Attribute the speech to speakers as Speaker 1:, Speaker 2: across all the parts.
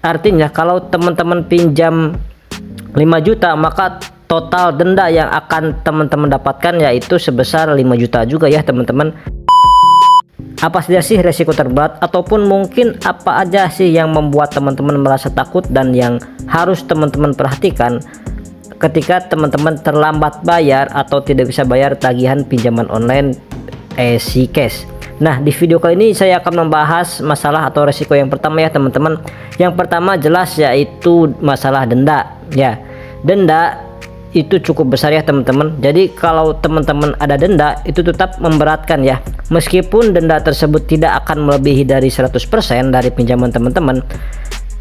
Speaker 1: Artinya kalau teman-teman pinjam 5 juta, maka total denda yang akan teman-teman dapatkan yaitu sebesar 5 juta juga ya teman-teman. Apa saja sih resiko terberat, ataupun mungkin apa aja sih yang membuat teman-teman merasa takut dan yang harus teman-teman perhatikan ketika teman-teman terlambat bayar atau tidak bisa bayar tagihan pinjaman online EasyCash. Nah, di video kali ini saya akan membahas masalah atau resiko yang pertama ya teman-teman. Yang pertama jelas yaitu masalah denda ya. Denda itu cukup besar ya teman-teman. Jadi kalau teman-teman ada denda itu tetap memberatkan ya. Meskipun denda tersebut tidak akan melebihi dari 100% dari pinjaman teman-teman.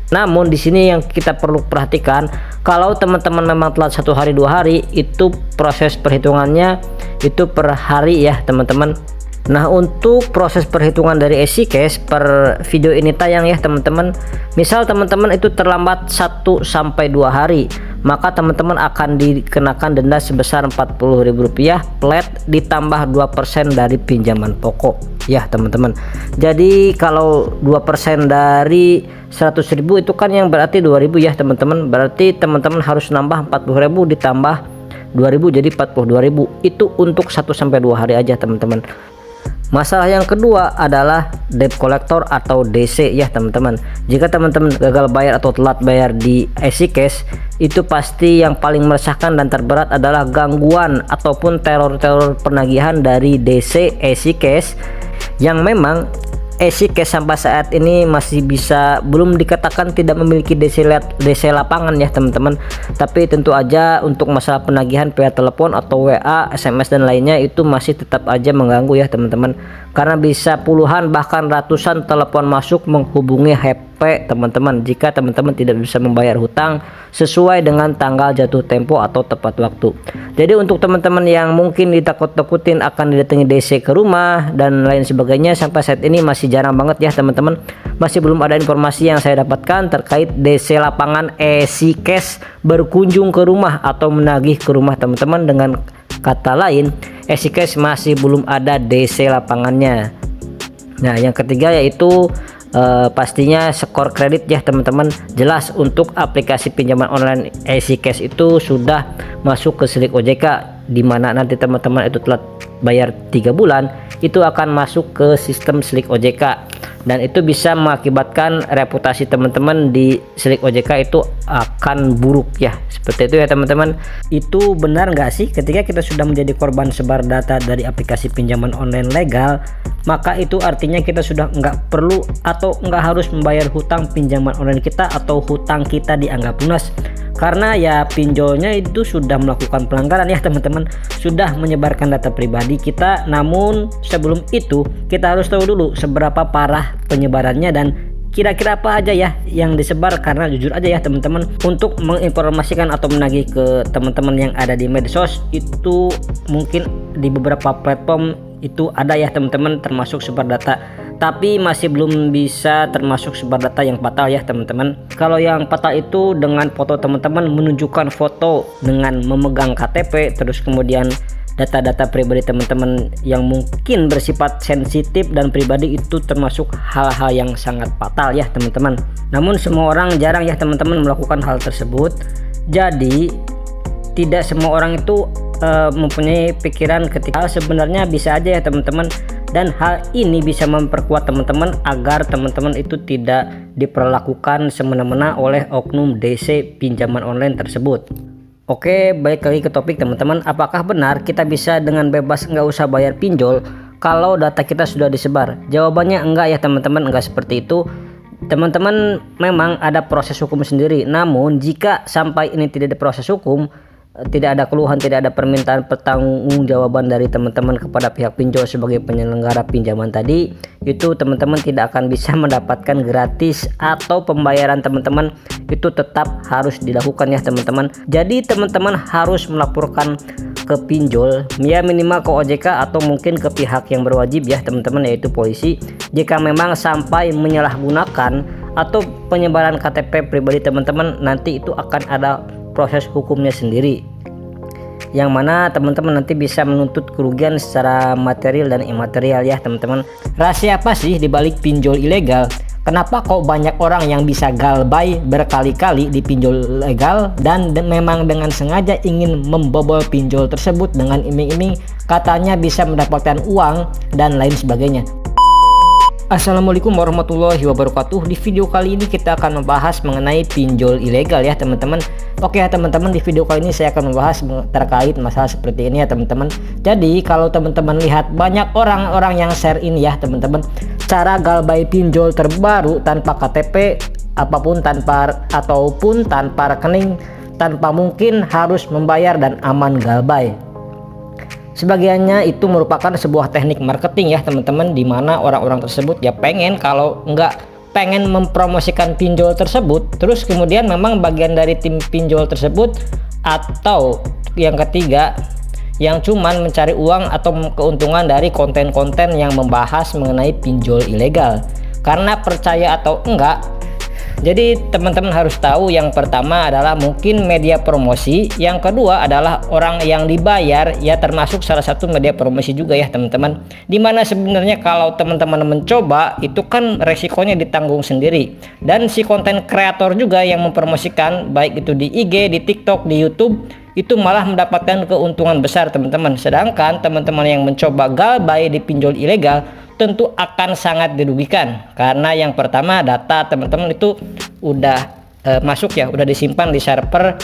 Speaker 1: Namun di sini yang kita perlu perhatikan, kalau teman-teman memang telat 1 hari 2 hari, itu proses perhitungannya itu per hari ya teman-teman. Nah, untuk proses perhitungan dari EasyCash per video ini tayang ya teman-teman. Misal teman-teman itu terlambat 1 sampai 2 hari, maka teman-teman akan dikenakan denda sebesar Rp40.000 flat ditambah 2% dari pinjaman pokok ya teman-teman. Jadi kalau 2% dari 100.000 itu kan yang berarti 2.000 ya teman-teman. Berarti teman-teman harus nambah 40.000 ditambah 2.000 jadi 42.000. Itu untuk 1 sampai 2 hari aja teman-teman. Masalah yang kedua adalah debt collector atau DC ya teman-teman. Jika teman-teman gagal bayar atau telat bayar di EasyCash, itu pasti yang paling meresahkan dan terberat adalah gangguan ataupun teror-teror penagihan dari DC EasyCash, yang memang EasyCash sampai saat ini masih belum dikatakan tidak memiliki DC lapangan ya teman-teman. Tapi tentu aja untuk masalah penagihan via telepon atau WA, SMS dan lainnya itu masih tetap aja mengganggu ya teman-teman. Karena bisa puluhan bahkan ratusan telepon masuk menghubungi HP teman-teman jika teman-teman tidak bisa membayar hutang sesuai dengan tanggal jatuh tempo atau tepat waktu. Jadi untuk teman-teman yang mungkin ditakut-takutin akan didatangi DC ke rumah dan lain sebagainya, sampai saat ini masih jarang banget ya teman-teman. Masih belum ada informasi yang saya dapatkan terkait DC lapangan EasyCash berkunjung ke rumah atau menagih ke rumah teman-teman. Dengan kata lain, EasyCash masih belum ada DC lapangannya. Nah, yang ketiga yaitu pastinya skor kredit ya teman-teman. Jelas untuk aplikasi pinjaman online EasyCash itu sudah masuk ke Slick OJK, dimana nanti teman-teman itu telat bayar 3 bulan itu akan masuk ke sistem Slick OJK, dan itu bisa mengakibatkan reputasi teman-teman di Slick OJK itu akan buruk ya. Seperti itu ya teman-teman. Itu benar nggak sih ketika kita sudah menjadi korban sebar data dari aplikasi pinjaman online legal, maka itu artinya kita sudah nggak perlu atau nggak harus membayar hutang pinjaman online kita atau hutang kita dianggap lunas, karena ya pinjolnya itu sudah melakukan pelanggaran ya teman-teman, sudah menyebarkan data pribadi kita. Namun sebelum itu kita harus tahu dulu seberapa parah penyebarannya dan kira-kira apa aja ya yang disebar. Karena jujur aja ya teman-teman, untuk menginformasikan atau menagih ke teman-teman yang ada di medsos itu mungkin di beberapa platform itu ada ya teman-teman, termasuk sebar data, tapi masih belum bisa termasuk sebar data yang fatal ya teman-teman. Kalau yang fatal itu dengan foto teman-teman menunjukkan foto dengan memegang KTP, terus kemudian data-data pribadi teman-teman yang mungkin bersifat sensitif dan pribadi, itu termasuk hal-hal yang sangat fatal ya teman-teman. Namun semua orang jarang ya teman-teman melakukan hal tersebut. Jadi tidak semua orang itu mempunyai pikiran ketika sebenarnya bisa aja ya teman-teman, dan hal ini bisa memperkuat teman-teman agar teman-teman itu tidak diperlakukan semena-mena oleh oknum DC pinjaman online tersebut. Oke, balik lagi ke topik teman-teman. Apakah benar kita bisa dengan bebas nggak usah bayar pinjol kalau data kita sudah disebar? Jawabannya enggak ya teman-teman, enggak seperti itu. Teman-teman, memang ada proses hukum sendiri. Namun jika sampai ini tidak ada proses hukum, tidak ada keluhan, tidak ada permintaan pertanggungjawaban dari teman-teman kepada pihak pinjol sebagai penyelenggara pinjaman tadi, itu teman-teman tidak akan bisa mendapatkan gratis atau pembayaran teman-teman itu tetap harus dilakukan ya teman-teman. Jadi teman-teman harus melaporkan ke pinjol ya, minimal ke OJK atau mungkin ke pihak yang berwajib ya teman-teman, yaitu polisi, jika memang sampai menyalahgunakan atau penyebaran KTP pribadi teman-teman. Nanti itu akan ada proses hukumnya sendiri, yang mana teman-teman nanti bisa menuntut kerugian secara material dan imaterial ya teman-teman. Rahasia apa sih dibalik pinjol ilegal? Kenapa kok banyak orang yang bisa galbay berkali-kali di pinjol legal dan memang dengan sengaja ingin membobol pinjol tersebut dengan iming-iming katanya bisa mendapatkan uang dan lain sebagainya. Assalamualaikum warahmatullahi wabarakatuh. Di video kali ini kita akan membahas mengenai pinjol ilegal ya teman-teman. Oke ya teman-teman, di video kali ini saya akan membahas terkait masalah seperti ini ya teman-teman. Jadi kalau teman-teman lihat banyak orang-orang yang share ini ya teman-teman, cara galbay pinjol terbaru tanpa KTP ataupun tanpa rekening, tanpa mungkin harus membayar dan aman galbay. Sebagiannya itu merupakan sebuah teknik marketing ya teman-teman, di mana orang-orang tersebut ya pengen, kalau enggak pengen mempromosikan pinjol tersebut, terus kemudian memang bagian dari tim pinjol tersebut, atau yang ketiga yang cuman mencari uang atau keuntungan dari konten-konten yang membahas mengenai pinjol ilegal. Karena percaya atau enggak, jadi teman-teman harus tahu, yang pertama adalah mungkin media promosi, yang kedua adalah orang yang dibayar ya, termasuk salah satu media promosi juga ya teman-teman. Dimana sebenarnya kalau teman-teman mencoba itu kan resikonya ditanggung sendiri, dan si konten kreator juga yang mempromosikan baik itu di IG, di TikTok, di YouTube, itu malah mendapatkan keuntungan besar teman-teman. Sedangkan teman-teman yang mencoba galbay di pinjol ilegal tentu akan sangat dirugikan, karena yang pertama data teman-teman itu udah masuk ya, udah disimpan di server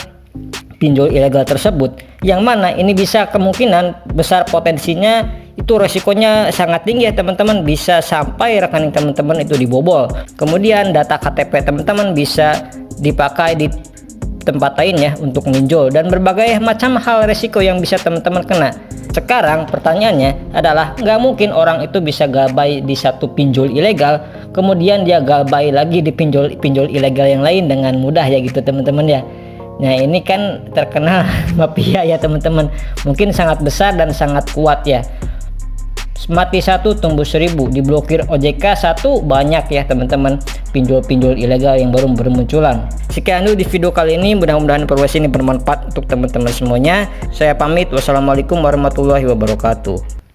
Speaker 1: pinjol ilegal tersebut, yang mana ini bisa kemungkinan besar potensinya itu resikonya sangat tinggi ya teman-teman, bisa sampai rekening teman-teman itu dibobol. Kemudian data KTP teman-teman bisa dipakai di tempat lain ya untuk minjol, dan berbagai macam hal resiko yang bisa teman-teman kena. Sekarang pertanyaannya adalah, nggak mungkin orang itu bisa galbay di satu pinjol ilegal kemudian dia galbay lagi di pinjol ilegal yang lain dengan mudah ya gitu teman-teman ya. Nah ini kan terkenal mafia ya teman-teman, mungkin sangat besar dan sangat kuat ya. Mati satu tumbuh 1000, diblokir OJK satu, banyak ya teman-teman pinjol-pinjol ilegal yang baru bermunculan. Sekian dulu di video kali ini, mudah-mudahan informasi ini bermanfaat untuk teman-teman semuanya. Saya pamit, wassalamualaikum warahmatullahi wabarakatuh.